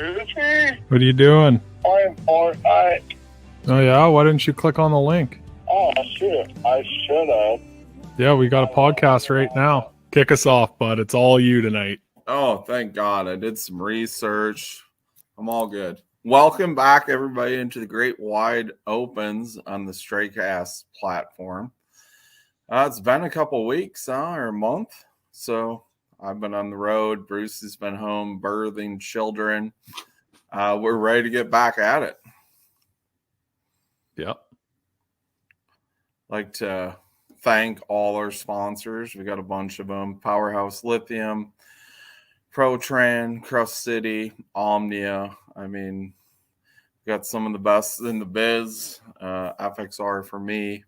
What are you doing? I'm alright. Oh yeah? Why didn't you click on the link? Oh shit, I should have. Yeah, we got a podcast right now. Kick us off, bud. It's all you tonight. Oh, thank God. I did some research. I'm all good. Welcome back, everybody, into the great wide opens on the Straycast platform. It's been a couple weeks or a month. So I've been on the road. Bruce has been home birthing children. We're ready to get back at it. Yep. Like to thank all our sponsors. We got a bunch of them. Powerhouse Lithium, ProTran, Crust City, Omnia. I mean, we got some of the best in the biz. FXR for me.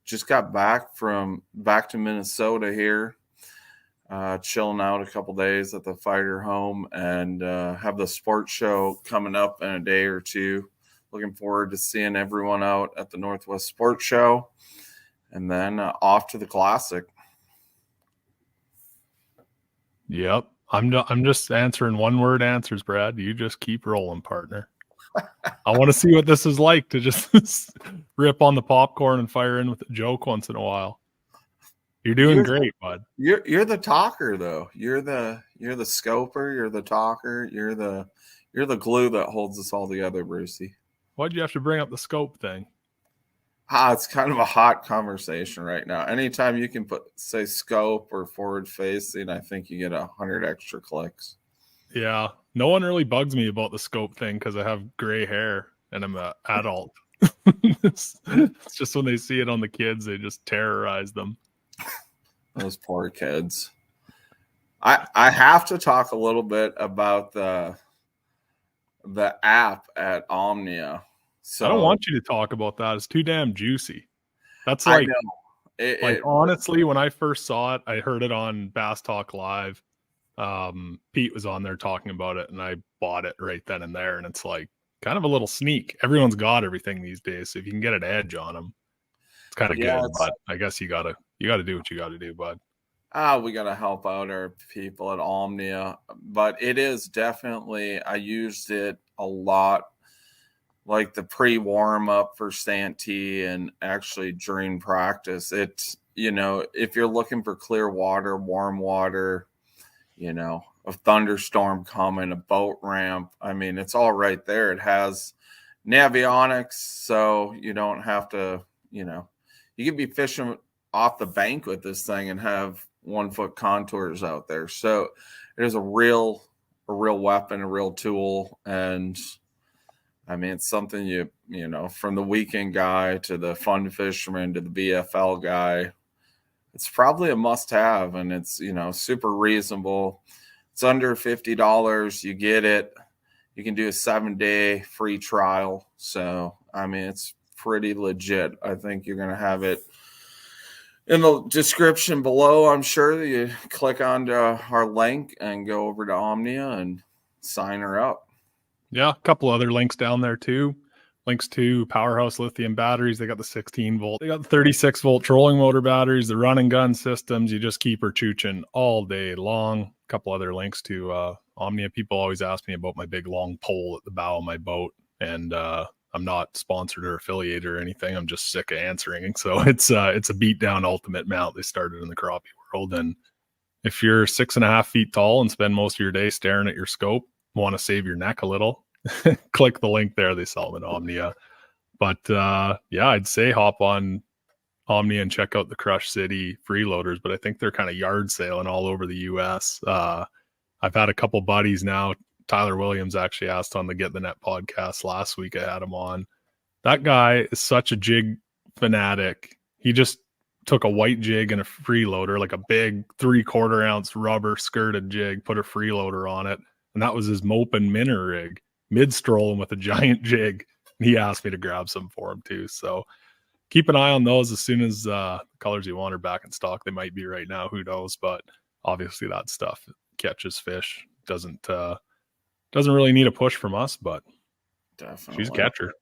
Just got back to Minnesota here. Chilling out a couple days at the Fighter home and have the sports show coming up in a day or two. Looking forward to seeing everyone out at the Northwest Sports Show, and then off to the Classic. Yep. I'm just answering one-word answers, Brad. You just keep rolling, partner. I want to see what this is like to just rip on the popcorn and fire in with a joke once in a while. You're doing great, bud. You're the talker, though. You're the scoper. You're the talker. You're the glue that holds us all together, Brucey. Why'd you have to bring up the scope thing? It's kind of a hot conversation right now. Anytime you can say scope or forward facing, I think you get 100 extra clicks. Yeah. No one really bugs me about the scope thing because I have gray hair and I'm an adult. It's just when they see it on the kids, they just terrorize them. Those poor kids. I have to talk a little bit about the app at Omnia. So I don't want you to talk about that. It's too damn juicy. That's like, honestly, when I first saw it, I heard it on Bass Talk Live. Pete was on there talking about it, and I bought it right then and there. And it's like kind of a little sneak. Everyone's got everything these days, so if you can get an edge on them, it's kind of good. But I guess you gotta do what you gotta do, bud. We gotta help out our people at Omnia, but it is definitely. I used it a lot, like the pre-warm up for Santee, and actually during practice. It's if you're looking for clear water, warm water, a thunderstorm coming, a boat ramp. I mean, it's all right there. It has navionics, so you don't have to. You can be fishing off the bank with this thing and have 1 foot contours out there. So it is a real weapon, a real tool. And I mean, it's something from the weekend guy to the fun fisherman to the BFL guy, it's probably a must have. And it's, super reasonable. It's under $50. You get it. You can do a 7-day free trial. So, I mean, it's pretty legit. I think you're going to have it in the description below. I'm sure that you click onto our link and go over to Omnia and sign her up. Yeah, a couple other links down there too. Links to Powerhouse Lithium batteries. They got the 16 volt. They got the 36 volt trolling motor batteries, the run and gun systems. You just keep her chooching all day long. A couple other links to Omnia. People always ask me about my big long pole at the bow of my boat, and I'm not sponsored or affiliated or anything. I'm just sick of answering. So it's a beat down ultimate mount. They started in the crappie world. And if you're 6.5 feet tall and spend most of your day staring at your scope, want to save your neck a little, click the link there. They sell them in Omnia. But yeah, I'd say hop on Omnia and check out the Crush City freeloaders. But I think they're kind of yard sailing all over the US. I've had a couple buddies now. Tyler Williams actually asked on the Get the Net podcast last week. I had him on. That guy is such a jig fanatic. He just took a white jig and a freeloader, like a big 3/4 ounce rubber skirted jig, put a freeloader on it. And that was his moping minnow rig, mid-strolling with a giant jig. And he asked me to grab some for him too. So keep an eye on those. As soon as the colors you want are back in stock. They might be right now, who knows? But obviously that stuff catches fish. Doesn't really need a push from us, but definitely she's a catcher.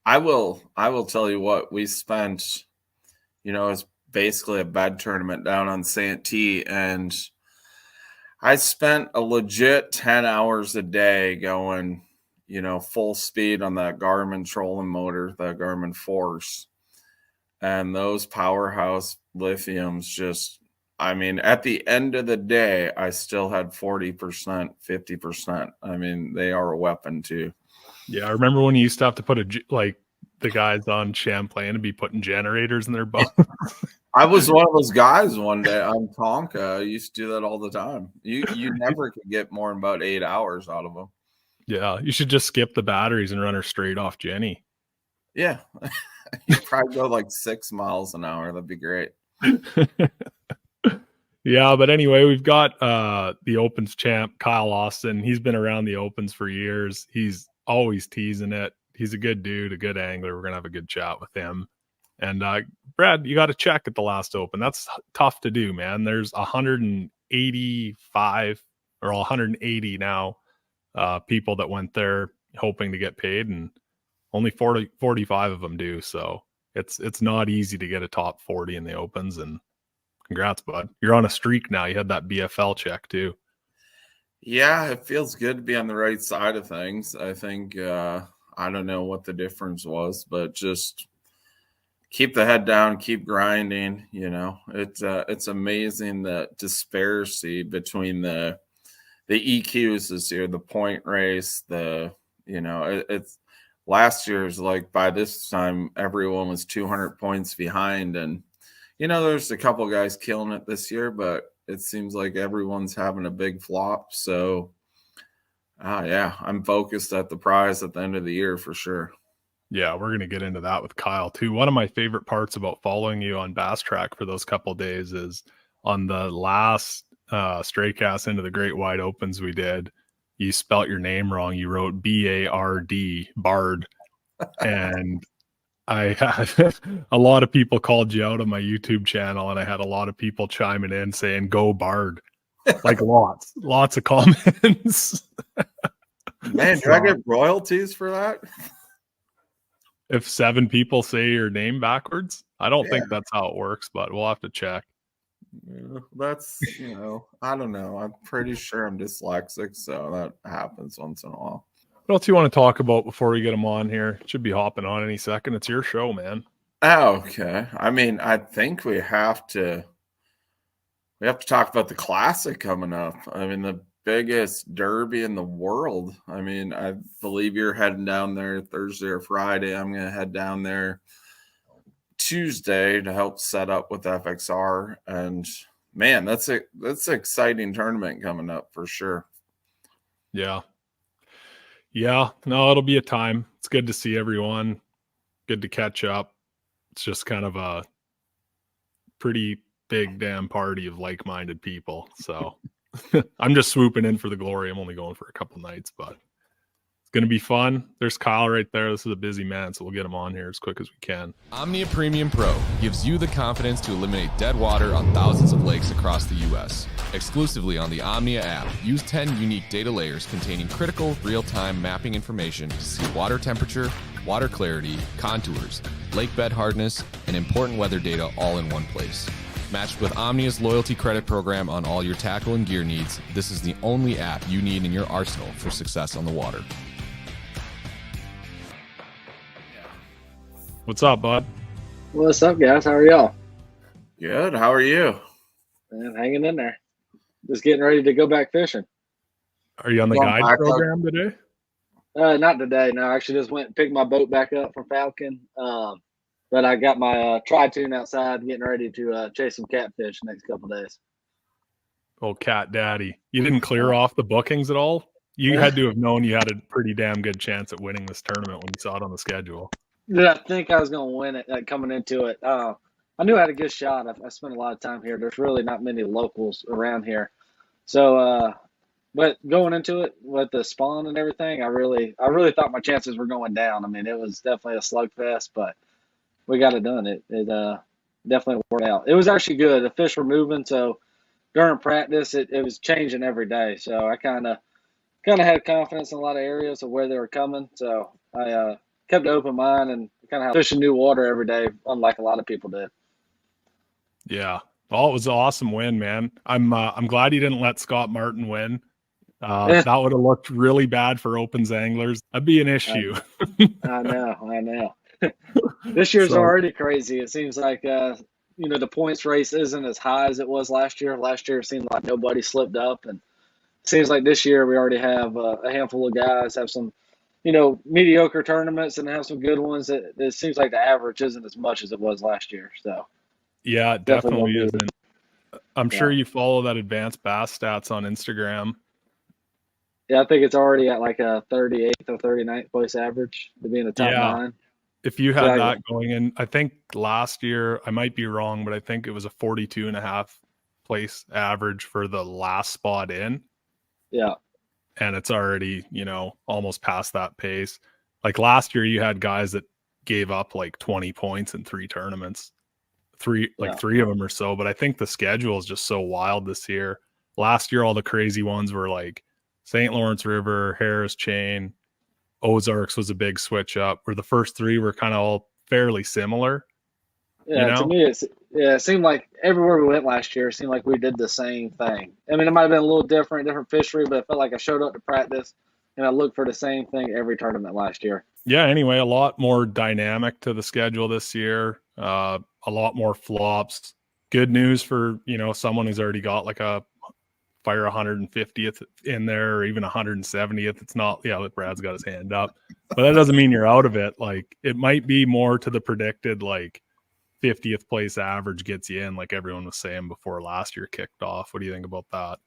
I will tell you what, we spent, it's basically a bed tournament down on Santee, and I spent a legit 10 hours a day going, full speed on that Garmin trolling motor, that Garmin Force. And those powerhouse lithiums just, I mean, at the end of the day, I still had 40%, 50%. I mean, they are a weapon too. Yeah, I remember when you used to have to put like the guys on Champlain to be putting generators in their boats. I was one of those guys one day on Tonka. I used to do that all the time. You never could get more than about 8 hours out of them. Yeah, you should just skip the batteries and run her straight off Jenny. Yeah. You'd probably go like 6 miles an hour. That'd be great. Yeah, but anyway, we've got the Opens champ, Kyle Austin. He's been around the Opens for years. He's always teasing it. He's a good dude, a good angler. We're going to have a good chat with him. And Brad, you got to check at the last Open. That's tough to do, man. There's 185 or 180 now people that went there hoping to get paid, and only 45 of them do. So it's not easy to get a top 40 in the Opens. And congrats, bud. You're on a streak now. You had that BFL check too. Yeah, it feels good to be on the right side of things. I think I don't know what the difference was, but just keep the head down, keep grinding. It's amazing the disparity between the EQs this year, the point race, it's last year's like by this time everyone was 200 points behind, and there's a couple guys killing it this year, but it seems like everyone's having a big flop. So yeah, I'm focused at the prize at the end of the year for sure. Yeah, we're going to get into that with Kyle too. One of my favorite parts about following you on Bass Track for those couple of days is on the last stray cast into the Great Wide Opens we did, you spelt your name wrong. You wrote B-A-R-D, Bard. And I had a lot of people called you out on my YouTube channel, and I had a lot of people chiming in saying, go Bard. Like lots of comments. Man, do I get royalties for that? If 7 people say your name backwards, I don't think that's how it works, but we'll have to check. That's, I don't know. I'm pretty sure I'm dyslexic, so that happens once in a while. What else you want to talk about before we get them on here? Should be hopping on any second. It's your show, man. Oh, okay. I mean, I think we have to talk about the Classic coming up. I mean, the biggest derby in the world. I mean, I believe you're heading down there Thursday or Friday. I'm going to head down there Tuesday to help set up with FXR. And man, that's an exciting tournament coming up for sure. Yeah. No, it'll be a time. It's good to see everyone. Good to catch up. It's just kind of a pretty big damn party of like-minded people. So I'm just swooping in for the glory. I'm only going for a couple nights, but it's going to be fun. There's Kyle right there. This is a busy man, so we'll get him on here as quick as we can. Omnia Premium Pro gives you the confidence to eliminate dead water on thousands of lakes across the U.S. Exclusively on the Omnia app, use 10 unique data layers containing critical real-time mapping information to see water temperature, water clarity, contours, lake bed hardness, and important weather data all in one place. Matched with Omnia's loyalty credit program on all your tackle and gear needs, this is the only app you need in your arsenal for success on the water. What's up, bud? What's up, guys? How are y'all? Good. How are you? Man, hanging in there. Just getting ready to go back fishing. Are you on the guide program today? Not today. No, I actually just went and picked my boat back up from Falcon. But I got my tri-tune outside, getting ready to chase some catfish the next couple of days. Oh, cat daddy. You didn't clear off the bookings at all? You had to have known you had a pretty damn good chance at winning this tournament when you saw it on the schedule. Did I think I was going to win it coming into it? I knew I had a good shot. I spent a lot of time here. There's really not many locals around here. So, but going into it with the spawn and everything, I really thought my chances were going down. I mean, it was definitely a slugfest, but we got it done. It definitely worked out. It was actually good. The fish were moving, so during practice, it was changing every day. So I kind of had confidence in a lot of areas of where they were coming. So I kept an open mind and kind of fishing new water every day, unlike a lot of people did. Yeah. Oh, it was an awesome win, man. I'm glad he didn't let Scott Martin win. That would have looked really bad for Opens anglers. That'd be an issue. I know. This year's So, already crazy. It seems like the points race isn't as high as it was last year. Last year it seemed like nobody slipped up, and it seems like this year we already have a handful of guys have some mediocre tournaments and have some good ones. It seems like the average isn't as much as it was last year. So yeah, it definitely definitely gonna be, isn't. I'm sure you follow that advanced bass stats on Instagram. yeah. I think it's already at like a 38th or 39th place average to be in the top Yeah. 9. If you So had that going in, I think last year, I might be wrong, but I think it was a 42.5 place average for the last spot in. Yeah. And it's already, almost past that pace. Like last year, you had guys that gave up like 20 points in 3 tournaments, three of them or so. But I think the schedule is just so wild this year. Last year, all the crazy ones were like St. Lawrence River, Harris Chain, Ozarks was a big switch up, where the first 3 were kind of all fairly similar. Yeah, to me, it seemed like everywhere we went last year, it seemed like we did the same thing. I mean, it might have been a little different fishery, but it felt like I showed up to practice and I looked for the same thing every tournament last year. Yeah, anyway, a lot more dynamic to the schedule this year, a lot more flops. Good news for, someone who's already got like a fire 150th in there or even 170th. It's not, Brad's got his hand up, but that doesn't mean you're out of it. Like it might be more to the predicted, like 50th place average gets you in, like everyone was saying before last year kicked off. What do you think about that?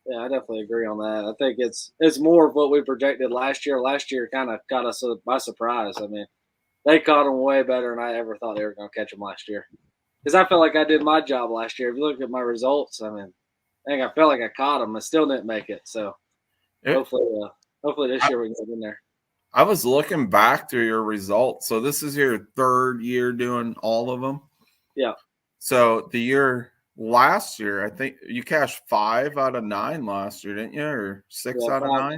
Yeah, I definitely agree on that. I think it's more of what we projected last year. Last year kind of caught us by surprise. I mean, they caught them way better than I ever thought they were going to catch them last year. Because I felt like I did my job last year. If you look at my results, I mean, I felt like I caught them. I still didn't make it. So hopefully this year we can get in there. I was looking back through your results. So this is your 3rd year doing all of them? Yeah. So the year last year, I think you cashed 5 out of 9 last year, didn't you? Or 6 out of 9? I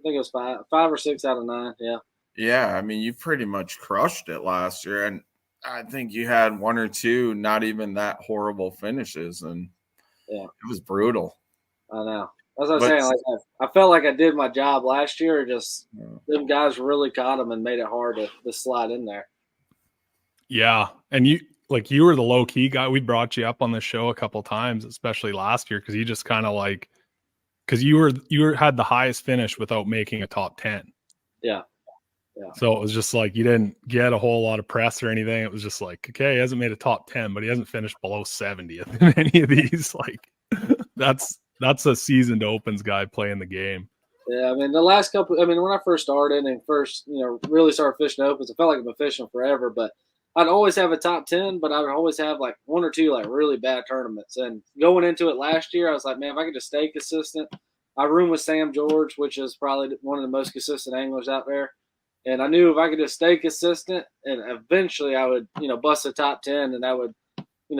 think it was 5 or 6 out of 9. Yeah. Yeah. I mean, you pretty much crushed it last year. And I think you had 1 or 2 not even that horrible finishes. And it was brutal. I know. That's what I'm saying. Like I felt like I did my job last year. Just them guys really caught them and made it hard to slide in there. Yeah, and you were the low key guy. We brought you up on the show a couple times, especially last year, because you just kind of because you had the highest finish without making a top 10. Yeah. So it was just like you didn't get a whole lot of press or anything. It was just like, okay, he hasn't made a top 10, but he hasn't finished below 70th in any of these. Like that's a seasoned Opens guy playing the game. Yeah, I mean the last couple. I mean when I first started and really started fishing Opens, I felt like I've been fishing forever. But I'd always have a top 10, but I would always have like 1 or 2 like really bad tournaments. And going into it last year, I was like, man, if I could just stay consistent. I roomed with Sam George, which is probably one of the most consistent anglers out there. And I knew if I could just stay consistent, and eventually I would, bust the top 10, and that would,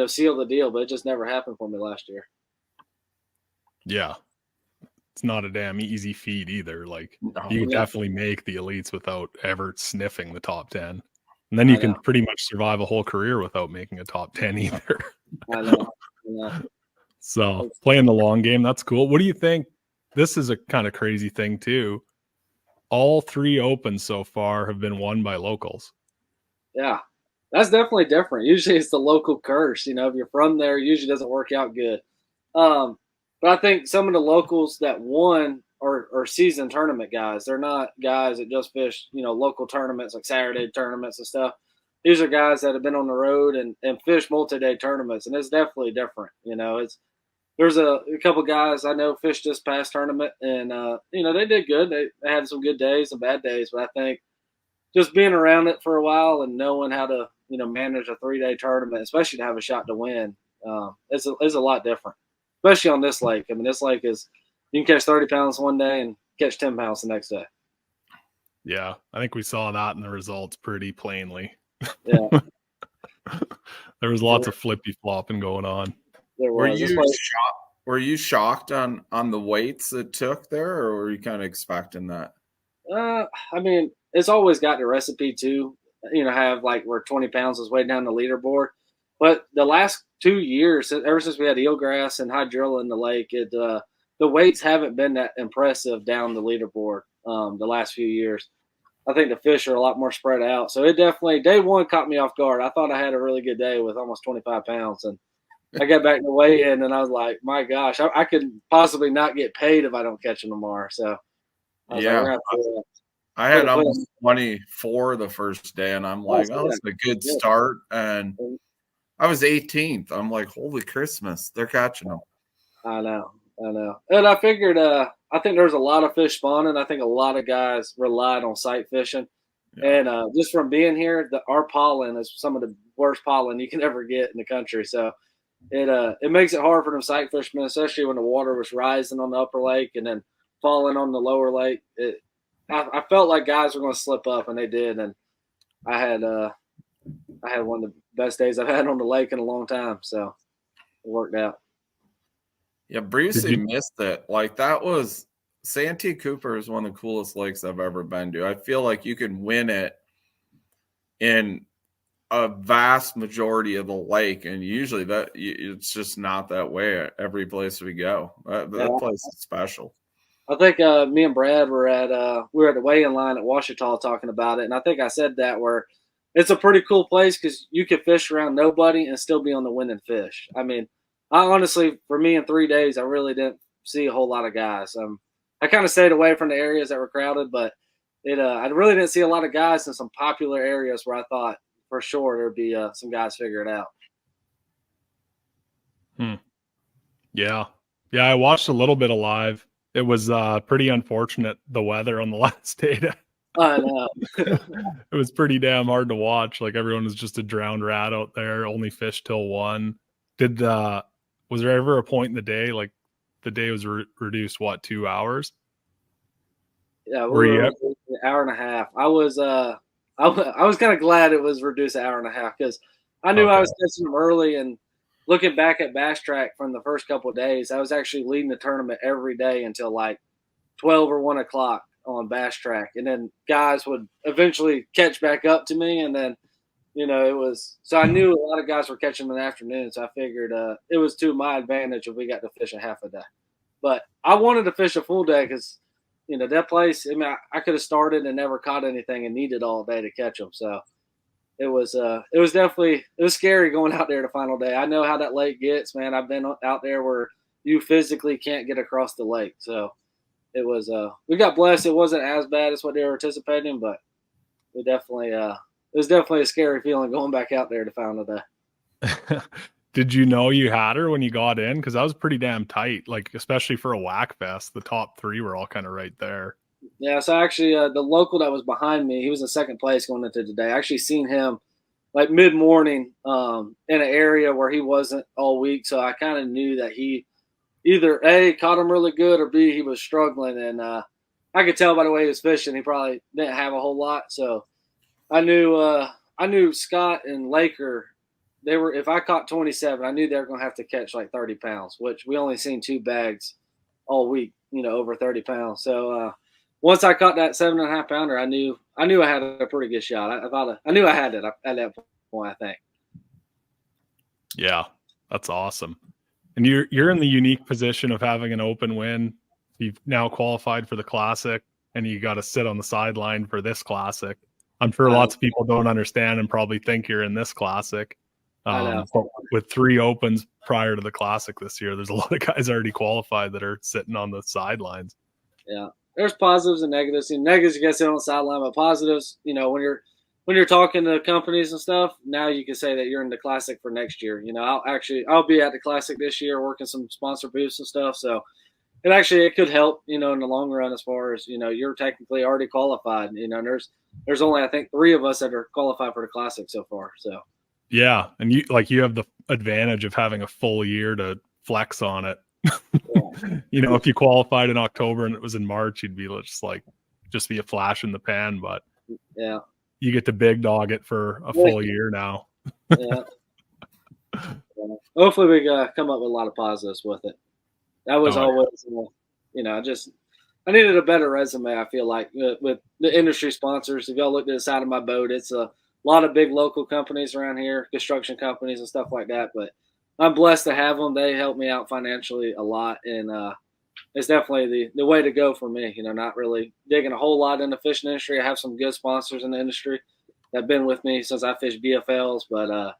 seal the deal. But it just never happened for me last year. Yeah, it's not a damn easy feat either. Like you can definitely make the elites without ever sniffing the top 10, and then you can pretty much survive a whole career without making a top 10 either. I know. Yeah. So playing the long game, that's cool. What do you think? This is a kind of crazy thing too. All 3 Opens so far have been won by locals. Yeah, that's definitely different. Usually it's the local curse. If you're from there, it usually doesn't work out good. But I think some of the locals that won are seasoned tournament guys. They're not guys that just fish, local tournaments like Saturday tournaments and stuff. These are guys that have been on the road and fish multi-day tournaments, and it's definitely different. There's a couple guys I know fished this past tournament, and they did good. They had some good days and bad days, but I think just being around it for a while and knowing how to manage a 3-day tournament, especially to have a shot to win, is a lot different. Especially on this lake. I mean, this lake is you can catch 30 pounds one day and catch 10 pounds the next day. Yeah, I think we saw that in the results pretty plainly. Yeah, There was lots of flippy flopping going on. Were you shocked on the weights it took there, or were you kind of expecting that? I mean, it's always got the recipe to, have like where 20 pounds is way down the leaderboard. But the last 2 years, ever since we had eelgrass and hydrilla in the lake, the weights haven't been that impressive down the leaderboard the last few years. I think the fish are a lot more spread out. So it definitely, day one caught me off guard. I thought I had a really good day with almost 25 pounds. And I got back to weigh in and I was like, my gosh, I could possibly not get paid if I don't catch them tomorrow. So I was like, we're Yeah. going to have I had put almost 24 the first day, and I'm like, oh, good. it's a good Good. start. And I was 18th. I'm like, holy Christmas, they're catching them. I know. And I figured, I think there's a lot of fish spawning. I think a lot of guys relied on sight fishing. Yeah. And just from being here, our pollen is some of the worst pollen you can ever get in the country. So it makes it hard for them sight fishermen, especially when the water was rising on the upper lake and then falling on the lower lake. I felt like guys were going to slip up, and they did. And I had one of the best days I've had on the lake in a long time. So it worked out. Yeah, Brucey missed it. Like, that was Santee Cooper is one of the coolest lakes I've ever been to. I feel like you can win it in a vast majority of the lake, and usually it's just not that way at every place we go. That place is special. I think me and Brad were at the weigh-in line at Ouachita talking about it, and I think I said that where it's a pretty cool place because you could fish around nobody and still be on the winning fish. I mean, I honestly, for me in 3 days, I really didn't see a whole lot of guys. I kind of stayed away from the areas that were crowded, but I really didn't see a lot of guys in some popular areas where I thought for sure there'd be some guys figure it out. Yeah. I watched a little bit of live. It was pretty unfortunate, the weather on the last day. I know. It was pretty damn hard to watch. Like, everyone was just a drowned rat out there. Only fished till 1. Was there ever a point in the day, like the day was reduced 2 hours? Yeah, we were an hour and a half. I was kind of glad it was reduced an hour and a half because I knew I was catching them early. And looking back at Bass Track from the first couple of days, I was actually leading the tournament every day until like 12 or 1 o'clock on Bass Track, and then guys would eventually catch back up to me, and then it was so I knew a lot of guys were catching them in the afternoon, so I figured it was to my advantage if we got to fish a half a day. But I wanted to fish a full day because that place. I mean, I could have started and never caught anything and needed all day to catch them. So it was scary going out there the final day. I know how that lake gets, man. I've been out there where you physically can't get across the lake. So it was we got blessed. It wasn't as bad as what they were anticipating, but it was definitely a scary feeling going back out there the final day. Did you know you had her when you got in? Because that was pretty damn tight, like especially for a whack fest. The top 3 were all kind of right there. Yeah, so actually the local that was behind me, he was in second place going into today. I actually seen him like mid-morning in an area where he wasn't all week, so I kind of knew that he either A, caught him really good, or B, he was struggling. And I could tell by the way he was fishing, he probably didn't have a whole lot. So I knew Scott and Laker, if I caught 27, I knew they were going to have to catch like 30 pounds, which we only seen 2 bags all week, over 30 pounds. So once I caught that 7.5 pounder, I knew I had a pretty good shot. I knew I had it at that point, I think. Yeah, that's awesome. And you're in the unique position of having an open win. You've now qualified for the Classic, and you got to sit on the sideline for this Classic. I'm sure lots of people don't understand and probably think you're in this Classic. But with 3 opens prior to the Classic this year, there's a lot of guys already qualified that are sitting on the sidelines. Yeah, there's positives and negatives. Negatives, you guys sit on the sideline, but positives, when you're talking to companies and stuff, now you can say that you're in the Classic for next year. I'll be at the Classic this year working some sponsor booths and stuff. So it could help, in the long run as far as, you're technically already qualified. There's only, I think, 3 of us that are qualified for the Classic so far. So. Yeah. And you have the advantage of having a full year to flex on it. Yeah. If you qualified in October and it was in March, you'd be just be a flash in the pan, but yeah, you get to big dog it for a full year now. Yeah. Hopefully we come up with a lot of positives with it. That was always, I needed a better resume. I feel like with the industry sponsors. If y'all looked at the side of my boat, it's a lot of big local companies around here, construction companies and stuff like that. But I'm blessed to have them. They help me out financially a lot, and it's definitely the way to go for me. Not really digging a whole lot in the fishing industry. I have some good sponsors in the industry that have been with me since I fished BFLs, but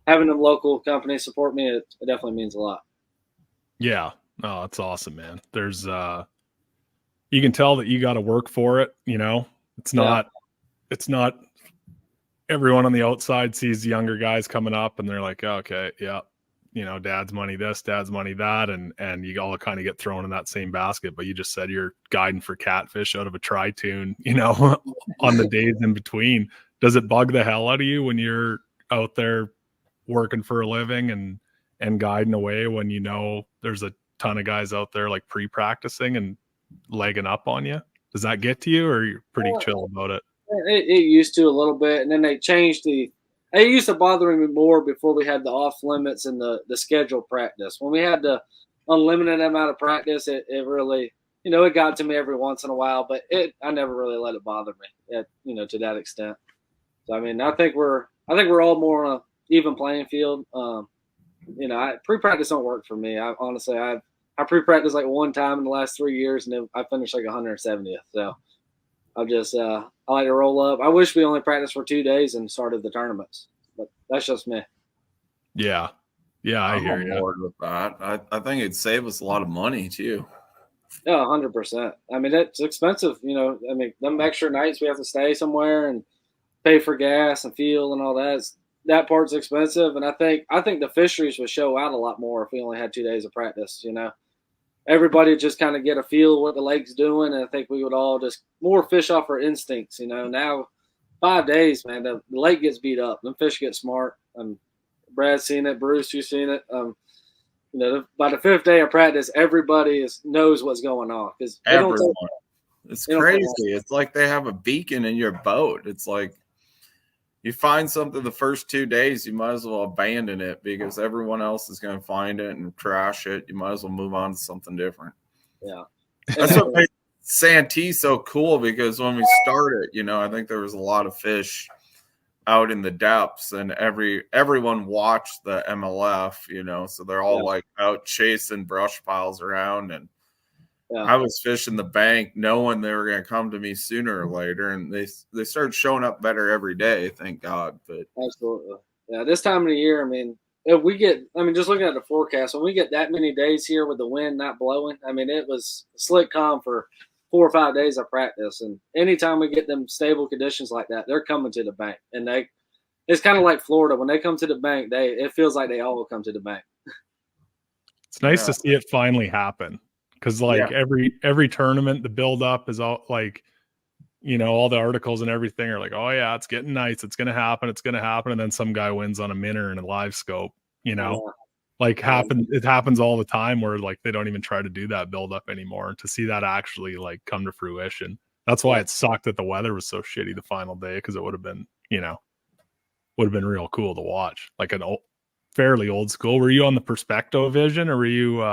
having them local companies support me, it definitely means a lot. Yeah. Oh, that's awesome, man. There's you can tell that you got to work for it. It's not everyone on the outside sees the younger guys coming up and they're like, oh, okay, yeah, dad's money this, dad's money that, and you all kind of get thrown in that same basket. But you just said you're guiding for catfish out of a tri-tune, on the days in between. Does it bug the hell out of you when you're out there working for a living and guiding away when there's a ton of guys out there like pre-practicing and legging up on you? Does that get to you, or you're pretty chill about it? It used to a little bit, and then they changed it used to bother me more before we had the off limits and the scheduled practice. When we had the unlimited amount of practice, it really, it got to me every once in a while, but I never really let it bother me to that extent. So, I mean, I think we're all more on an even playing field. Pre-practice don't work for me. I pre-practiced like one time in the last 3 years, and then I finished like 170th. So I'm just I like to roll up. I wish we only practiced for 2 days and started the tournaments, but that's just me. Yeah, I hear you. Bored with that. I think it'd save us a lot of money too. Yeah, 100%. I mean, it's expensive. I mean, them extra nights we have to stay somewhere and pay for gas and fuel and all that. That part's expensive, and I think the fisheries would show out a lot more if we only had 2 days of practice. Everybody just kind of get a feel of what the lake's doing, and I think we would all just more fish off our instincts. Now 5 days, man, the lake gets beat up. Them fish get smart. Brad's seen it. Bruce, you've seen it. By the 5th day of practice, everybody knows what's going on because everyone. It's crazy. It's like they have a beacon in your boat. It's like you find something the first 2 days, you might as well abandon it because everyone else is going to find it and trash it. You might as well move on to something different. Yeah. That's what makes Santee so cool, because when we started, I think there was a lot of fish out in the depths, and everyone watched the MLF, so they're all like out chasing brush piles around, and I was fishing the bank knowing they were going to come to me sooner or later, and they started showing up better every day, thank God. But absolutely. Yeah, this time of the year, I mean, if we get, just looking at the forecast, when we get that many days here with the wind not blowing, it was slick calm for 4 or 5 days of practice. And anytime we get them stable conditions like that, they're coming to the bank. And it's kind of like Florida. When they come to the bank, it feels like they all come to the bank. It's nice to see it finally happen. Because every tournament, the build up is all like, all the articles and everything are like, oh yeah, it's getting nice. It's going to happen. It's going to happen. And then some guy wins on a minnow and a live scope, it happens all the time where like, they don't even try to do that build up anymore. And to see that actually like come to fruition. That's why it sucked that the weather was so shitty the final day. Cause it would have been, real cool to watch, like fairly old school. Were you on the Perspecto vision, or were you,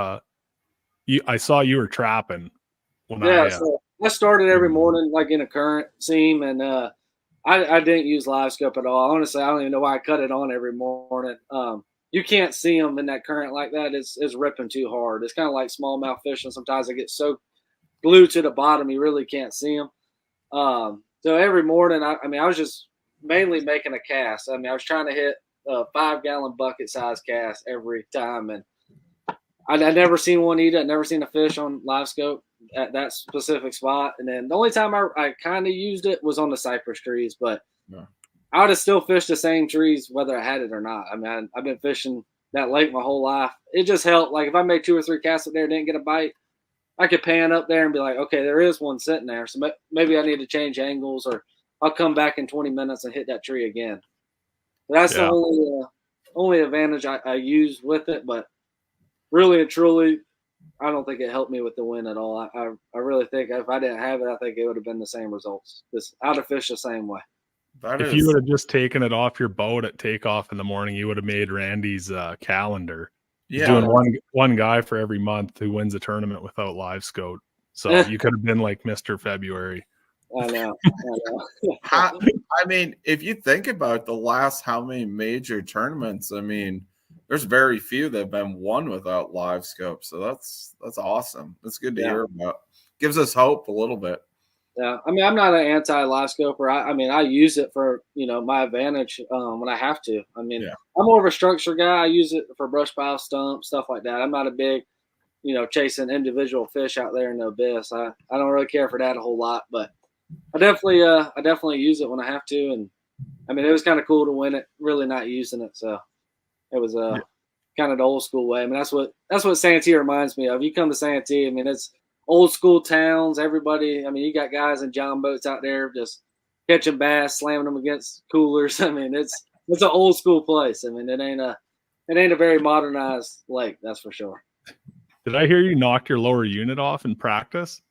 I saw you were trapping. So I started every morning like in a current seam, and I didn't use live scope at all. Honestly, I don't even know why I cut it on every morning. You can't see them in that current like that. It's ripping too hard. It's kind of like smallmouth fishing. Sometimes they get so glued to the bottom you really can't see them. So every morning, I was just mainly making a cast. I was trying to hit a 5-gallon bucket size cast every time, and I'd never seen one eat it. I'd never seen a fish on live scope at that specific spot. And then the only time I kind of used it was on the cypress trees, but I would have still fished the same trees whether I had it or not. I've been fishing that lake my whole life. It just helped. Like if I made 2 or 3 casts up there and didn't get a bite, I could pan up there and be like, okay, there is one sitting there. So maybe I need to change angles, or I'll come back in 20 minutes and hit that tree again. But that's the only advantage I use with it. But really and truly, I don't think it helped me with the win at all. I really think if I didn't have it, I think it would have been the same results. Just I'd have fished the same way. If you would have just taken it off your boat at takeoff in the morning, you would have made Randy's calendar. He's doing one guy for every month who wins a tournament without live scope. So you could have been like Mr. February. I know. I mean, if you think about the last how many major tournaments, I mean, there's very few that have been won without live scope. So that's awesome. That's good to Yeah. hear about. Gives us hope a little bit. Yeah, I mean, I'm not an anti-live scoper. I mean, I use it for my advantage when I have to. I mean, Yeah. I'm more of a structure guy. I use it for brush pile stumps, stuff like that. I'm not a big, chasing individual fish out there in the abyss. I don't really care for that a whole lot, but I definitely use it when I have to. And I mean, it was kind of cool to win it, really not using it. So it was kind of the old school way. I mean, that's what Santee reminds me of. You come to Santee, I mean, it's old school towns. Everybody, I mean, you got guys in john boats out there just catching bass, slamming them against coolers. I mean, it's an old school place. I mean, it ain't a very modernized lake, that's for sure. Did I hear you knocked your lower unit off in practice?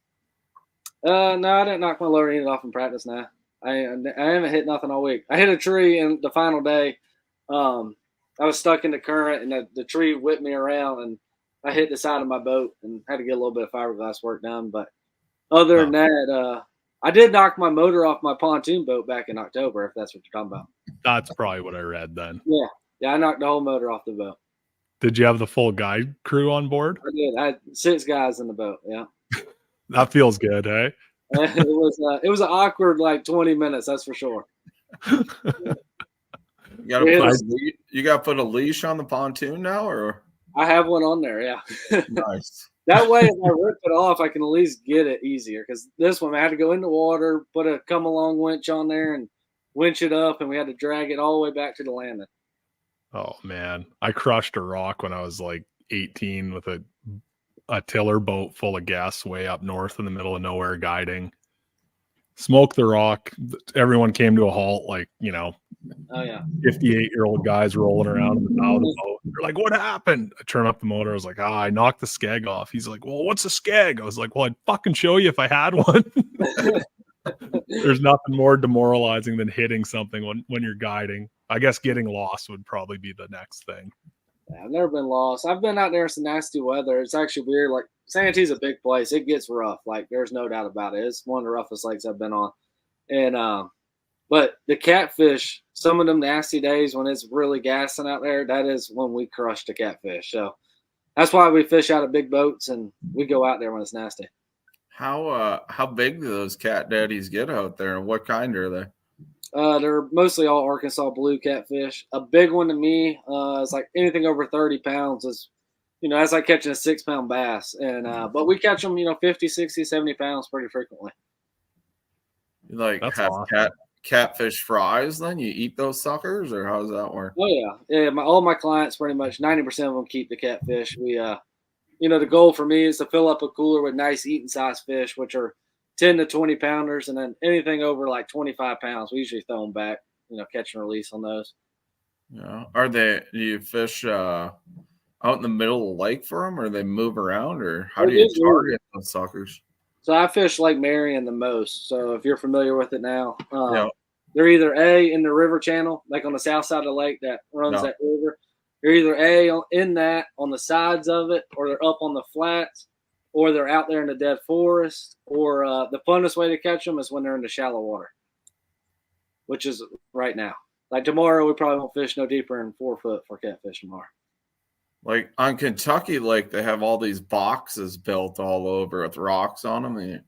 No, I didn't knock my lower unit off in practice. Now I haven't hit nothing all week. I hit a tree in the final day. I was stuck in the current, and the tree whipped me around, and I hit the side of my boat and had to get a little bit of fiberglass work done. But other than that, I did knock my motor off my pontoon boat back in October, if that's what you're talking about. That's probably what I read then. Yeah, I knocked the whole motor off the boat. Did you have the full guide crew on board? I did. I had 6 guys in the boat. Yeah, that feels good, hey? It was an awkward 20 minutes, that's for sure. You got to put a leash on the pontoon now, or I have one on there. Yeah, nice. That way, if I rip it off, I can at least get it easier. Because this one, I had to go in the water, put a come along winch on there, and winch it up, and we had to drag it all the way back to the landing. Oh man, I crushed a rock when I was like 18 with a tiller boat full of gas way up north in the middle of nowhere guiding. Smoked the rock. Everyone came to a halt, Oh yeah, 58-year-old guys rolling around in the bow of the boat. They're like, "What happened?" I turned up the motor. I was like, I knocked the skeg off. He's like, "Well, what's a skeg?" I was like, "Well, I'd fucking show you if I had one." There's nothing more demoralizing than hitting something when you're guiding. I guess getting lost would probably be the next thing. Yeah, I've never been lost. I've been out there in some nasty weather. It's actually weird. Like Santee's a big place. It gets rough. Like there's no doubt about it. It's one of the roughest lakes I've been on. And but the catfish, some of them nasty days when it's really gassing out there, that is when we crush the catfish. So that's why we fish out of big boats and we go out there when it's nasty. How big do those cat daddies get out there, and what kind are they? They're mostly all Arkansas blue catfish. A big one to me is like anything over 30 pounds is, that's like catching a 6-pound bass. And but we catch them, 50, 60, 70 pounds pretty frequently. You have awesome. Catfish fries, then you eat those suckers, or how does that work? Oh yeah. All my clients pretty much 90% of them keep the catfish. We the goal for me is to fill up a cooler with nice eating size fish, which are 10 to 20 pounders, and then anything over like 25 pounds, we usually throw them back, catch and release on those. Yeah. Do you fish out in the middle of the lake for them, or they move around, or how do you target those suckers? So I fish Lake Marion the most. So if you're familiar with it now, they're either A, in the river channel, like on the south side of the lake that runs that river. They're either A, in that, on the sides of it, or they're up on the flats, or they're out there in the dead forest, or the funnest way to catch them is when they're in the shallow water, which is right now. Like tomorrow, we probably won't fish no deeper than 4 foot for catfish tomorrow. Like on Kentucky Lake, they have all these boxes built all over with rocks on them. And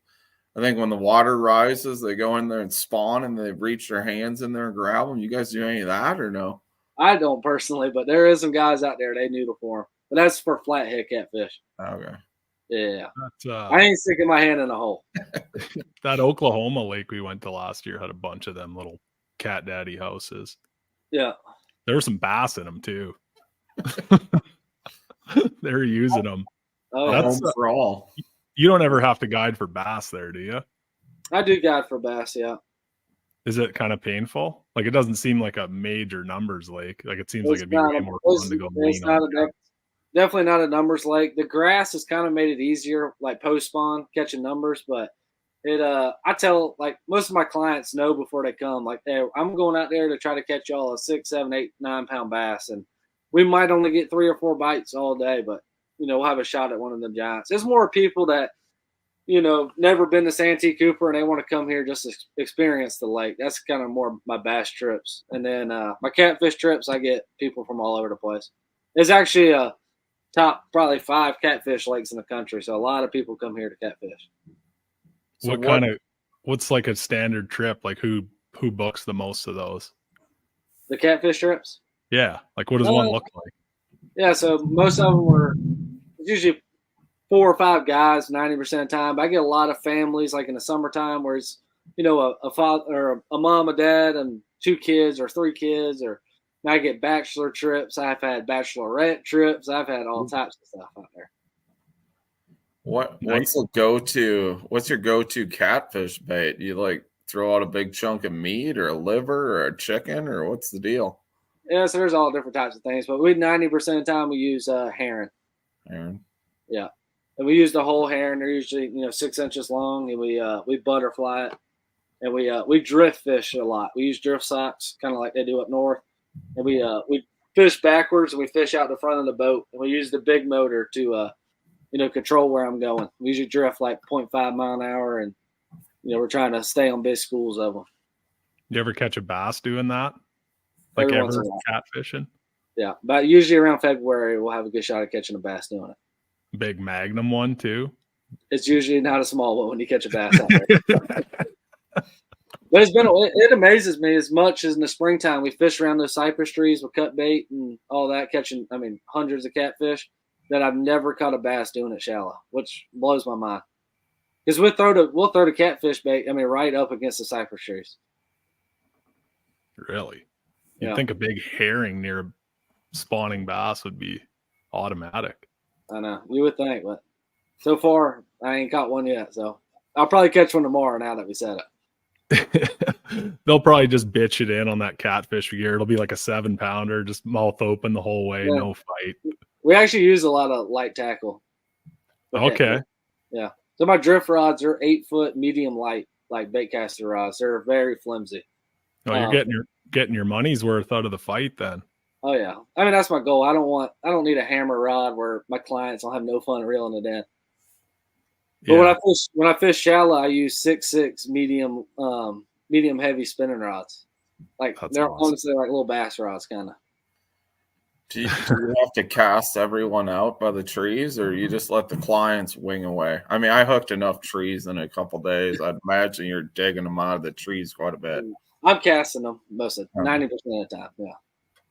I think when the water rises, they go in there and spawn, and they reach their hands in there and grab them. You guys do any of that or no? I don't personally, but there is some guys out there, they noodle for them. But that's for flathead catfish. Okay. Yeah. I ain't sticking my hand in a hole. That Oklahoma lake we went to last year had a bunch of them little cat daddy houses. Yeah. There were some bass in them too. They were using them. Oh, that's for all. You don't ever have to guide for bass there, do you? I do guide for bass, yeah. Is it kind of painful? Like it doesn't seem like a major numbers lake. Like it seems like it'd be way more fun to go lean on. Definitely not a numbers lake. The grass has kind of made it easier, like post spawn catching numbers, but I tell like most of my clients know before they come, like, hey, I'm going out there to try to catch y'all a 6, 7, 8, 9 pound bass, and we might only get 3 or 4 bites all day, but we'll have a shot at one of them giants. It's more people that never been to Santee Cooper and they want to come here just to experience the lake. That's kind of more my bass trips. And then my catfish trips, I get people from all over the place. It's actually a top probably 5 catfish lakes in the country. So a lot of people come here to catfish. So what's like a standard trip? Like who books the most of those? The catfish trips? Yeah. Like what does one look like? Yeah. So most of them were usually 4 or 5 guys 90% of the time. But I get a lot of families like in the summertime where it's, a father or a mom, a dad, and 2 kids or 3 kids. Or I get bachelor trips. I've had bachelorette trips. I've had all types of stuff out there. What's your go-to catfish bait? You like throw out a big chunk of meat or a liver or a chicken, or what's the deal? Yeah, so there's all different types of things, but 90% of the time we use herring. Herring. Yeah. And we use the whole herring. They're usually 6 inches long, and we butterfly it, and we drift fish a lot. We use drift socks, kind of like they do up north, and we fish backwards and we fish out the front of the boat, and we use the big motor to control where I'm going. We usually drift like 0.5 mile an hour, and we're trying to stay on big schools of them. You ever catch a bass doing that? Like ever catfishing? Yeah, but usually around February we'll have a good shot at catching a bass doing it. Big Magnum one too. It's usually not a small one when you catch a bass out there. But it amazes me as much as in the springtime we fish around those cypress trees with cut bait and all that, catching hundreds of catfish, that I've never caught a bass doing it shallow, which blows my mind. Because we'll throw the catfish bait, right up against the cypress trees. Really? You'd think a big herring near a spawning bass would be automatic. I know. You would think, but so far I ain't caught one yet. So I'll probably catch one tomorrow now that we said it. They'll probably just bitch it in on that catfish gear. It'll be like a 7-pounder, just mouth open the whole way, no fight. We actually use a lot of light tackle. Okay. Yeah. So my drift rods are 8-foot medium light, like bait caster rods. They're very flimsy. Oh, you're getting your money's worth out of the fight then. Oh yeah. That's my goal. I don't need a hammer rod where my clients will have no fun reeling it in. But when I fish shallow, I use 6.6 medium heavy spinning rods. Like they're honestly like little bass rods kind of. Do you have to cast everyone out by the trees, or you just let the clients wing away? I hooked enough trees in a couple days. I'd imagine you're digging them out of the trees quite a bit. I'm casting them 90% of the time. Yeah.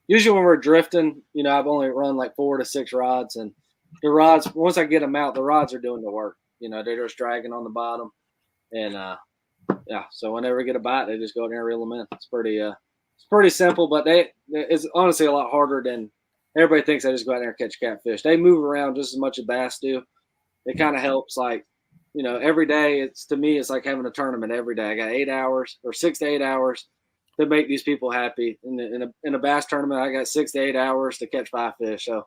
Usually when we're drifting, I've only run like 4 to 6 rods, and the rods, once I get them out, the rods are doing the work. They're just dragging on the bottom, and so whenever we get a bite, they just go in there and reel them in. It's pretty simple, but it's honestly a lot harder than everybody thinks. I just go out there and catch catfish. They move around just as much as bass do. It kind of helps, like, every day. To me, it's like having a tournament every day. I got 8 hours or 6 to 8 hours to make these people happy. In a bass tournament, I got 6 to 8 hours to catch 5 fish. So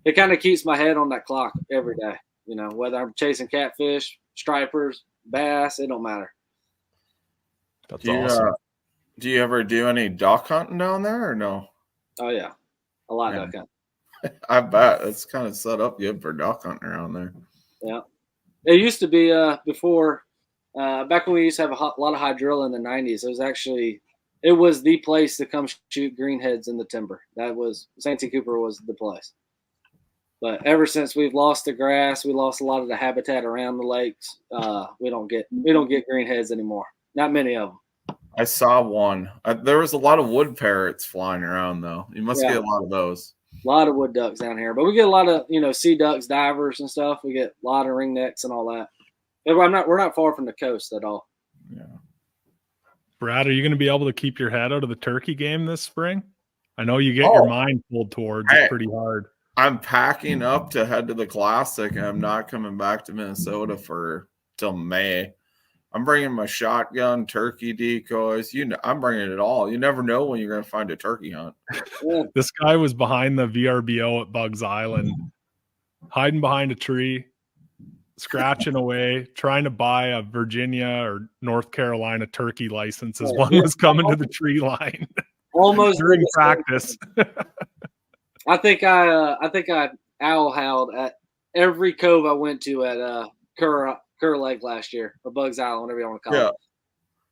it kind of keeps my head on that clock every day. Whether I'm chasing catfish, stripers, bass, it don't matter. That's awesome. Do you ever do any duck hunting down there or no? Oh yeah, a lot of duck hunting. I bet it's kind of set up good for duck hunting around there. Yeah, it used to be before. Back when we used to have a lot of hydrilla in the 90s, it was the place to come shoot greenheads in the timber. That was Santee Cooper was the place. But ever since we've lost the grass, we lost a lot of the habitat around the lakes. We don't get greenheads anymore. Not many of them. I saw one. There was a lot of wood parrots flying around though. You must get a lot of those. A lot of wood ducks down here, but we get a lot of sea ducks, divers, and stuff. We get a lot of ringnecks and all that. We're not far from the coast at all. Yeah. Brad, are you going to be able to keep your head out of the turkey game this spring? I know you get your mind pulled towards it pretty hard. I'm packing up to head to the Classic, and I'm not coming back to Minnesota till May. I'm bringing my shotgun, turkey decoys. I'm bringing it all. You never know when you're going to find a turkey hunt. This guy was behind the VRBO at Bugs Island, hiding behind a tree, scratching away, trying to buy a Virginia or North Carolina turkey license as one was coming to the tree line. Almost during practice. I think I owl howled at every cove I went to at Kerr Lake last year, or Bugs Island, whatever you want to call Yeah. it.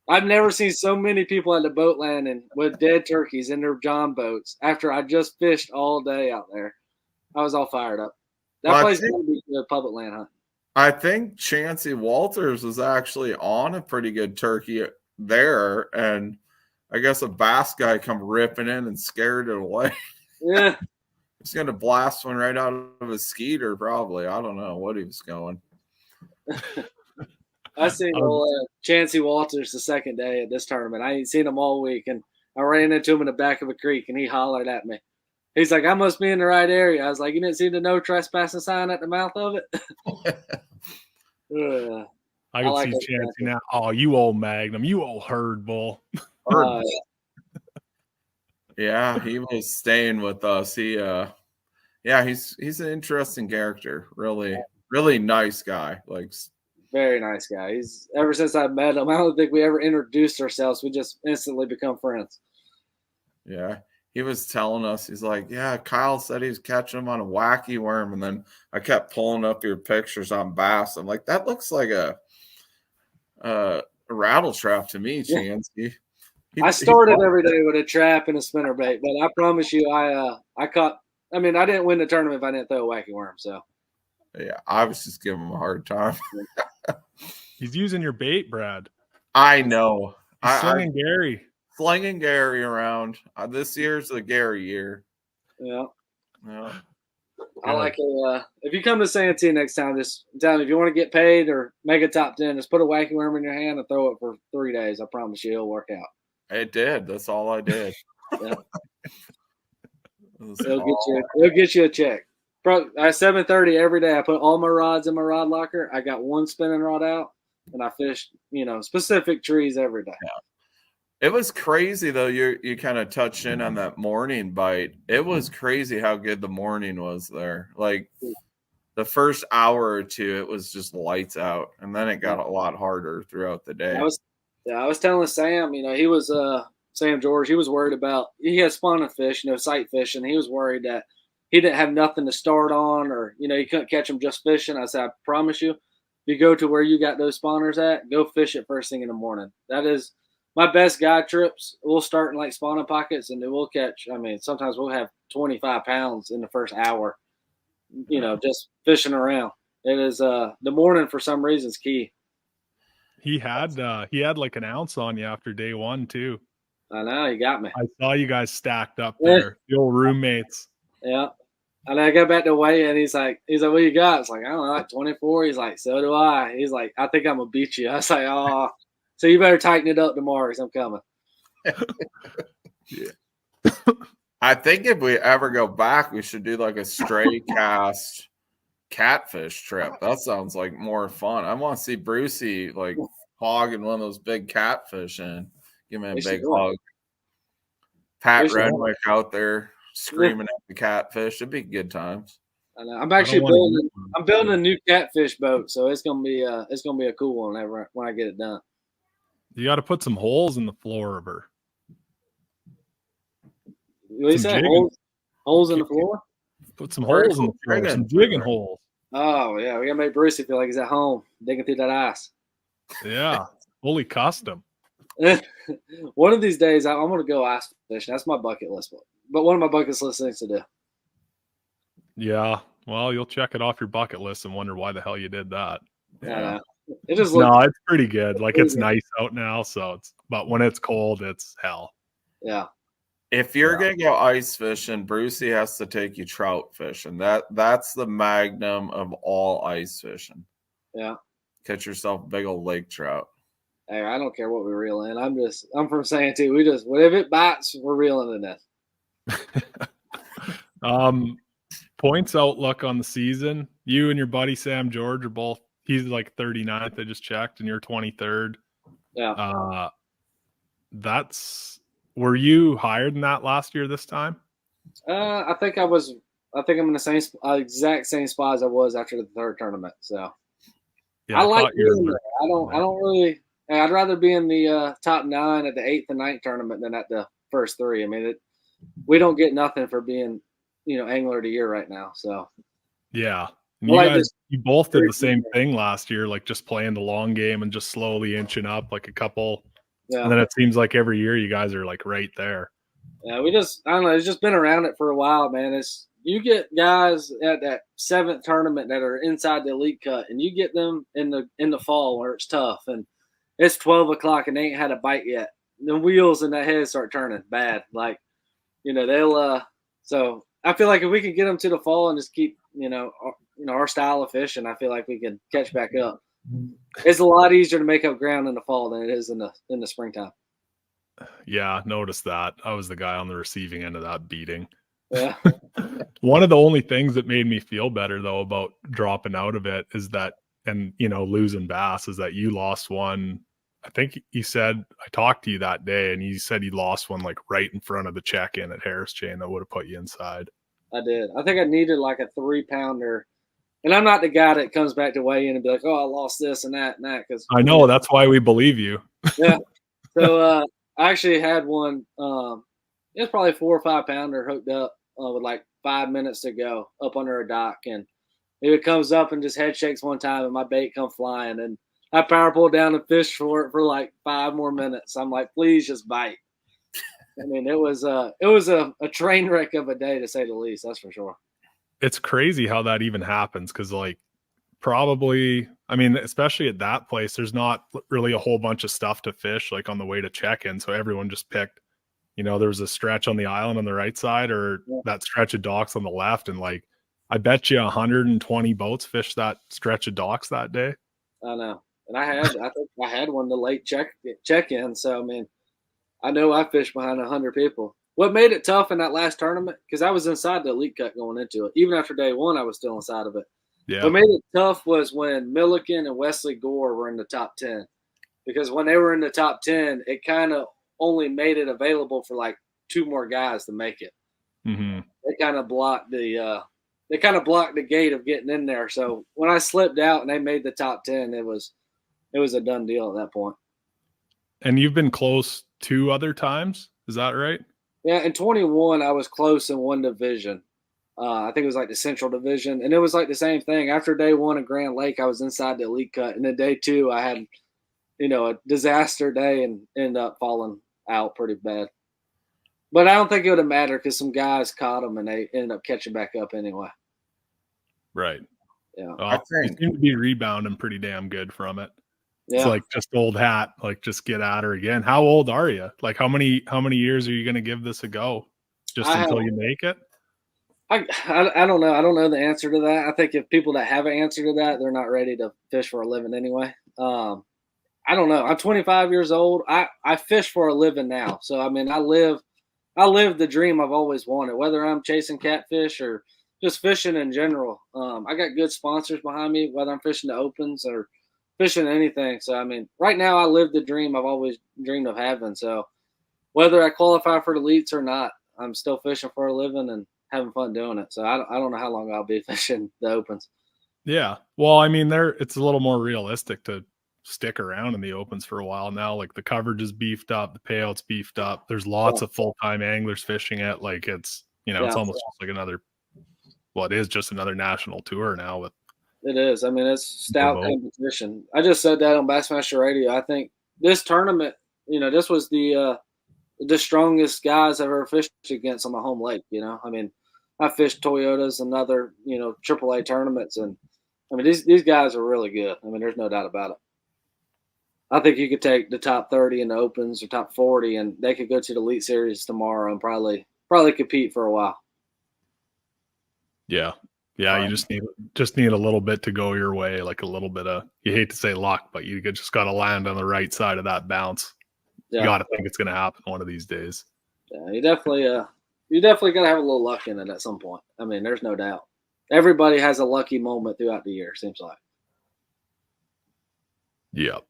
I've never seen so many people at the boat landing with dead turkeys in their John boats after I just fished all day out there. I was all fired up. That Well, place is going to be a public land hunt. I think Chancey Walters was actually on a pretty good turkey there, and I guess a bass guy come ripping in and scared it away. Yeah. He's going to blast one right out of his skeeter, probably. I don't know what he was going. I seen Chancey Walters the second day at this tournament. I ain't seen him all week, and I ran into him in the back of a creek, and he hollered at me. He's like, I must be in the right area. I was like, you didn't see the no trespassing sign at the mouth of it? I can like see it, Chancey now. Oh, you old Magnum, you old herd bull. Yeah, he was staying with us. He's an interesting character. Really, really nice guy. Like, very nice guy. He's ever since I met him, I don't think we ever introduced ourselves. We just instantly become friends. Yeah. He was telling us, he's like, yeah, Kyle said he was catching them on a wacky worm. And then I kept pulling up your pictures on bass. I'm like, that looks like a rattle trap to me, Chancey. I started every day with a trap and a spinnerbait, but I promise you, I caught. I mean, I didn't win the tournament if I didn't throw a wacky worm. So, yeah, I was just giving him a hard time. He's using your bait, Brad. I know. He's slinging Gary. Slinging Gary around. This year's the Gary year. Yeah. Yeah. I like it. If you come to Santee next time, just tell me if you want to get paid or make a top 10, just put a wacky worm in your hand and throw it for 3 days. I promise you it'll work out. It did. That's all I did. Yeah. It'll get you a check. At 7:30 every day, I put all my rods in my rod locker. I got one spinning rod out, and I fished, specific trees every day. Yeah. It was crazy though. You kind of touched in on that morning bite. It was crazy how good the morning was there. Like the first hour or two, it was just lights out, and then it got a lot harder throughout the day. I was telling Sam, he was Sam George. He was worried about he had spawning fish, sight fishing. He was worried that he didn't have nothing to start on, or he couldn't catch them just fishing. I said, I promise you, if you go to where you got those spawners at, go fish it first thing in the morning. That is my best guide trips. We'll start in like spawning pockets, and then we'll catch. I mean, sometimes we'll have 25 pounds in the first hour. Just fishing around. It is the morning for some reason is key. He had like an ounce on you after day one too. I know, you got me. I saw you guys stacked up there, the old roommates. Yeah. And I got back to weigh in. He's like, what you got? It's like, I don't know, like 24. He's like, so do I. He's like, I think I'm gonna beat you. I was like, oh, so you better tighten it up tomorrow because I'm coming. Yeah. I think if we ever go back, we should do like a stray cast catfish trip. That sounds like more fun. I want to see Brucey like hogging one of those big catfish and give me a big hug. Pat Renwick out there screaming at the catfish. It'd be good times. I know. I'm actually building a new catfish boat, so it's gonna be a cool one when I get it done. You got to put some holes in the floor of her. What you say? Holes in the floor? Put some holes in the floor. Some jigging holes. Oh yeah, we gotta make Brucey feel like he's at home digging through that ice. Yeah, fully custom. One of these days, I'm gonna go ice fishing. That's my bucket list. But one of my bucket list things to do. Yeah, well, you'll check it off your bucket list and wonder why the hell you did that. Yeah. It's pretty good. Like it's nice out now, but when it's cold, it's hell. Yeah. If you're gonna go ice fishing, Brucey has to take you trout fishing. That's the magnum of all ice fishing. Yeah. Catch yourself a big old lake trout. Hey, I don't care what we reel in. I'm from Santee. Whatever it bites, we're reeling in it. Points outlook on the season. You and your buddy Sam George are both. He's like 39th. I just checked, and you're 23rd. Yeah. Were you higher than that last year this time? I think I'm in the same exact same spot as I was after the third tournament. So yeah, I like being there. I don't really. I'd rather be in the top 9 at the 8th and 9th tournament than at the first 3. I mean, we don't get nothing for being, angler of the year right now. So yeah, And I like this. you both did the same thing last year, like just playing the long game and just slowly inching up like a couple. Yeah. And then it seems like every year you guys are like right there. Yeah, I don't know. It's just been around it for a while, man. You get guys at that 7th tournament that are inside the elite cut, and you get them in the fall where it's tough, and it's 12 o'clock and they ain't had a bite yet. The wheels in their head start turning bad. Like, they'll so I feel like if we can get them to the fall and just keep, our style of fishing, I feel like we can catch back up. It's a lot easier to make up ground in the fall than it is in the springtime. Yeah, noticed that. I was the guy on the receiving end of that beating. Yeah. One of the only things that made me feel better though about dropping out of it is that, and losing bass, is that you lost one. I think you said, I talked to you that day and you said you lost one like right in front of the check-in at Harris Chain that would have put you inside. I did. I think I needed like a 3-pounder. And I'm not the guy that comes back to weigh in and be like, oh, I lost this and that. Cause I know, that's why we believe you. Yeah. So I actually had one. It's probably 4 or 5 pounder hooked up with like 5 minutes to go up under a dock, and it comes up and just head shakes one time, and my bait come flying, and I power pull down and fish for it for like 5 more minutes. I'm like, please just bite. I mean, it was a train wreck of a day to say the least. That's for sure. It's crazy how that even happens, because like probably, I mean, especially at that place, there's not really a whole bunch of stuff to fish like on the way to check-in, so everyone just picked, there was a stretch on the island on the right side, or that stretch of docks on the left, and like I bet you 120 boats fished that stretch of docks that day. I know. And I think I had one the late check-in, so I mean, I know I fished behind 100 people. What made it tough in that last tournament, because I was inside the elite cut going into it. Even after day one, I was still inside of it. Yeah. What made it tough was when Milliken and Wesley Gore were in the top 10. Because when they were in the top 10, it kind of only made it available for like 2 more guys to make it. Mm-hmm. They kind of blocked the gate of getting in there. So when I slipped out and they made the top 10, it was a done deal at that point. And you've been close 2 other times, is that right? Yeah, in 21, I was close in one division. I think it was like the Central Division, and it was like the same thing. After day 1 at Grand Lake, I was inside the elite cut, and then day 2, I had, a disaster day and ended up falling out pretty bad. But I don't think it would have mattered because some guys caught them and they ended up catching back up anyway. Right. Yeah. I think you seem to be rebounding pretty damn good from it. Yeah. It's like just old hat, like just get at her again. How old are you? Like how many years are you going to give this a go? Just until you make it? I don't know. I don't know the answer to that. I think if people that have an answer to that, they're not ready to fish for a living anyway. I don't know. I'm 25 years old. I fish for a living now. So, I mean, I live the dream I've always wanted, whether I'm chasing catfish or just fishing in general. I got good sponsors behind me, whether I'm fishing the opens or fishing anything. So, I mean, right now I live the dream I've always dreamed of having. So, whether I qualify for the elites or not, I'm still fishing for a living and having fun doing it. So, I don't know how long I'll be fishing the opens. Yeah. Well, I mean, it's a little more realistic to stick around in the opens for a while now. Like the coverage is beefed up, the payout's beefed up. There's lots of full-time anglers fishing it. Like it's, it's almost just like it is just another national tour now with. It is. I mean, it's stout competition. I just said that on Bassmaster Radio. I think this tournament, this was the strongest guys I've ever fished against on my home lake. I mean, I fished Toyotas and other, AAA tournaments, and I mean these guys are really good. I mean, there's no doubt about it. I think you could take the top 30 in the opens or top 40, and they could go to the elite series tomorrow and probably compete for a while. Yeah. Yeah, you just need a little bit to go your way, like a little bit of, you hate to say luck, but you just got to land on the right side of that bounce. Yeah. You got to think it's going to happen one of these days. Yeah, you definitely got to have a little luck in it at some point. I mean, there's no doubt. Everybody has a lucky moment throughout the year, seems like. Yep.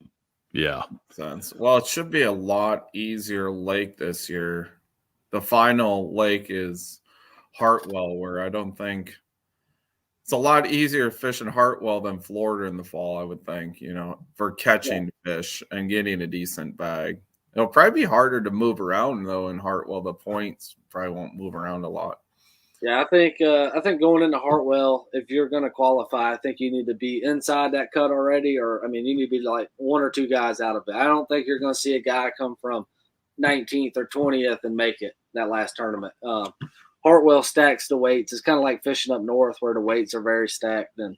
Yeah. Well, it should be a lot easier lake this year. The final lake is Hartwell, where I don't think it's a lot easier fishing Hartwell than Florida in the fall, I would think, for catching fish and getting a decent bag. It'll probably be harder to move around, though, in Hartwell. The points probably won't move around a lot. Yeah, I think going into Hartwell, if you're going to qualify, I think you need to be inside that cut already, or I mean, you need to be like one or two guys out of it. I don't think you're going to see a guy come from 19th or 20th and make it that last tournament. Hartwell stacks the weights. It's kind of like fishing up north where the weights are very stacked, and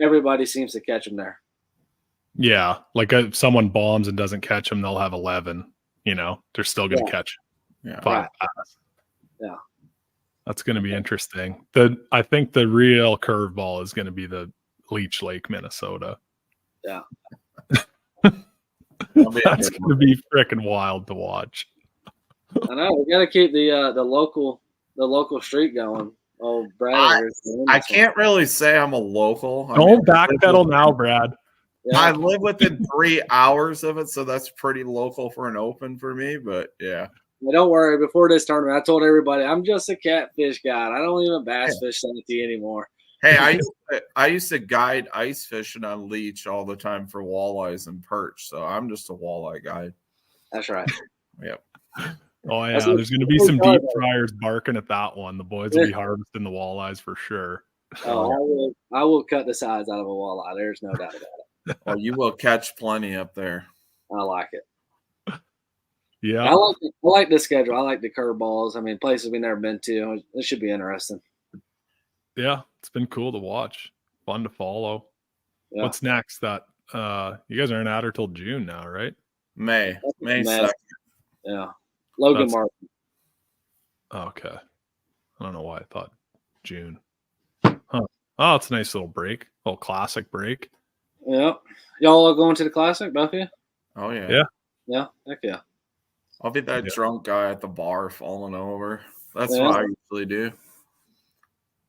everybody seems to catch them there. Yeah, like if someone bombs and doesn't catch them, they'll have 11. You know, they're still going to catch 5 Right. bass. Yeah. That's going to be interesting. I think the real curveball is going to be the Leech Lake, Minnesota. Yeah. That's going to be freaking wild to watch. I know. We got to keep the local streak going. Oh, Brad. I can't really say I'm a local. Don't backpedal now, Brad. Yeah. I live within 3 hours of it, so that's pretty local for an open for me. But yeah. Well, don't worry. Before this tournament, I told everybody I'm just a catfish guy. I don't even bass fish Santee anymore. Hey, I used to guide ice fishing on Leech all the time for walleyes and perch, so I'm just a walleye guide. That's right. Yep. Oh yeah, there's going to be some deep fryers barking at that one. The boys will be harvesting the walleyes for sure. Oh, I will cut the sides out of a walleye. There's no doubt about it. Well, you will catch plenty up there. I like it. Yeah, I like the schedule. I like the curveballs. I mean, places we've never been to. It should be interesting. Yeah, it's been cool to watch. Fun to follow. Yeah. What's next? That you guys aren't at her till June now, right? May 2nd. Yeah, Logan Martin. Okay, I don't know why I thought June. Huh? Oh, it's a nice little break, little classic break. Yeah, y'all are going to the classic, both of you? Oh yeah. Yeah. Yeah. Heck yeah. I'll be that drunk guy at the bar falling over. That's what I usually do.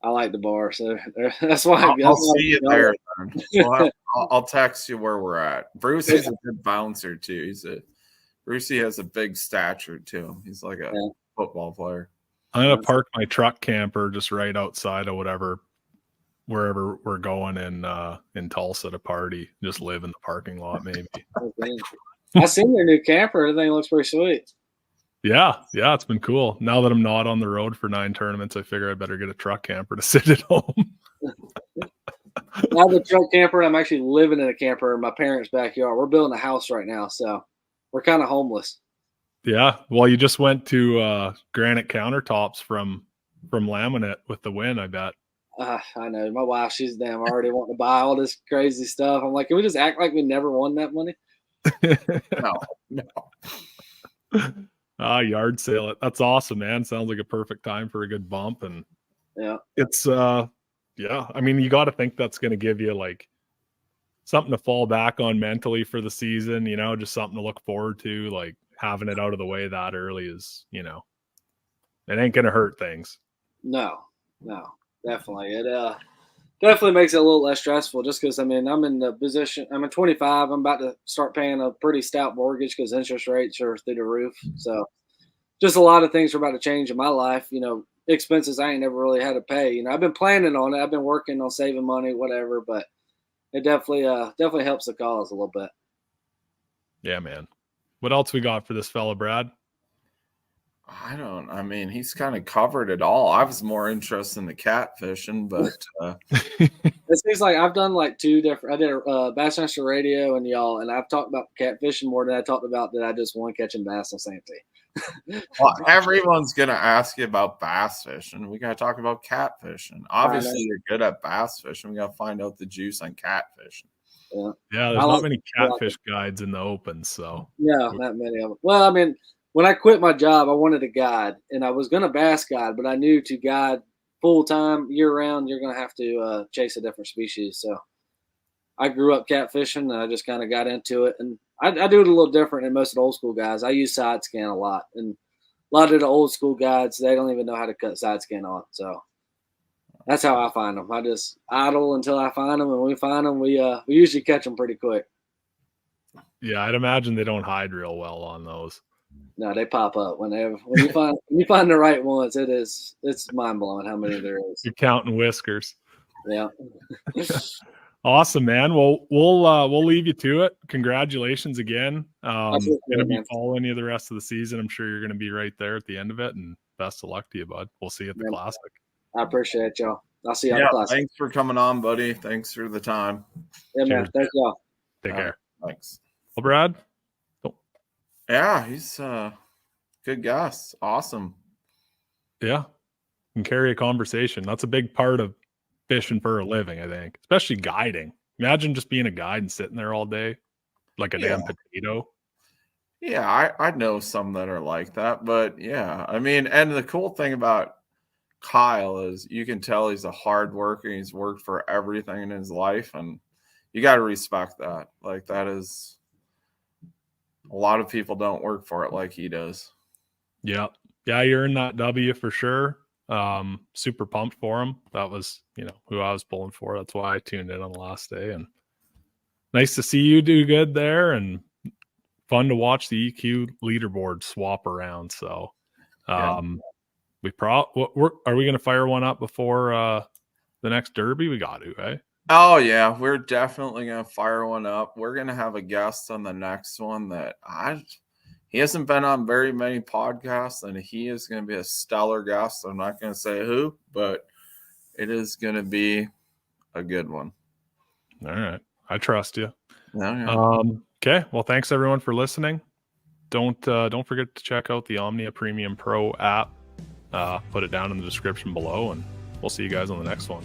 I like the bar, so that's why I'll see you there. Then. I'll text you where we're at. Brucey's a good bouncer too. Brucey has a big stature to him. He's like a football player. I'm gonna park my truck camper just right outside of wherever we're going in Tulsa to party. Just live in the parking lot, maybe. I seen your new camper. Everything looks pretty sweet. Yeah, it's been cool. Now that I'm not on the road for 9 tournaments, I figure I better get a truck camper to sit at home. I have a truck camper. I'm actually living in a camper in my parents' backyard. We're building a house right now, so we're kind of homeless. Yeah, well, you just went to granite countertops from laminate with the win, I bet. I know. My wife, she's already wanting to buy all this crazy stuff. I'm like, can we just act like we never won that money? No. Yard sale it. That's awesome, man. Sounds like a perfect time for a good bump. And it's I mean, you got to think that's going to give you like something to fall back on mentally for the season, you know, just something to look forward to. Like having it out of the way that early is, you know, it ain't going to hurt things. No, definitely. It definitely makes it a little less stressful just because, I mean, I'm in the position, I'm at 25. I'm about to start paying a pretty stout mortgage because interest rates are through the roof. So just a lot of things are about to change in my life, you know, expenses I ain't never really had to pay. You know, I've been planning on it. I've been working on saving money, whatever, but it definitely helps the cause a little bit. Yeah, man. What else we got for this fella, Brad? I mean, he's kind of covered it all. I was more interested in the catfishing, but it seems like I've done like 2 different. I did a Bassmaster radio and y'all, and I've talked about catfishing more than I talked about that I just won catching bass on Santee. Well, everyone's gonna ask you about bass fishing. We gotta talk about catfishing. Obviously, you're good at bass fishing. We gotta find out the juice on catfishing. Yeah, there's not many catfish guides in the open, so no, not many of them. Well, I mean, when I quit my job, I wanted a guide, and I was going to bass guide, but I knew to guide full time, year round, you're going to have to chase a different species. So I grew up catfishing, and I just kind of got into it, and I do it a little different than most of the old school guys. I use side scan a lot, and a lot of the old school guides, they don't even know how to cut side scan on. So that's how I find them. I just idle until I find them, and when we find them, we usually catch them pretty quick. Yeah, I'd imagine they don't hide real well on those. No, they pop up when you find the right ones. It's mind blowing how many there is. You're counting whiskers. Yeah. Awesome, man. Well, we'll leave you to it. Congratulations again. Gonna be following you the rest of the season. I'm sure you're gonna be right there at the end of it, and best of luck to you, bud. We'll see you at the Yeah. Classic. I appreciate y'all. I'll see you on the Yeah, Classic. thanks for coming on, buddy. Thanks for the time. Yeah, man. Cheers. Thank y'all. Take care. Thanks. Well, Brad. Yeah, he's good guest. Awesome. Yeah. Can carry a conversation. That's a big part of fishing for a living, I think, especially guiding. Imagine just being a guide and sitting there all day like a damn potato. Yeah, I know some that are like that, but yeah, I mean, and the cool thing about Kyle is you can tell he's a hard worker. He's worked for everything in his life, and you got to respect that. Like, that is, a lot of people don't work for it like he does. Yeah. Yeah, you're in that W for sure. Super pumped for him. That was, who I was pulling for. That's why I tuned in on the last day, and nice to see you do good there, and fun to watch the EQ leaderboard swap around. So, are we going to fire one up before the next Derby? We got to, eh? Oh yeah, we're definitely gonna fire one up. We're gonna have a guest on the next one that he hasn't been on very many podcasts, and he is gonna be a stellar guest. I'm not gonna say who, but it is gonna be a good one. All right, I trust you. Yeah. Okay, well, thanks everyone for listening. Don't forget to check out the Omnia Premium Pro app. Put it down in the description below, and we'll see you guys on the next one.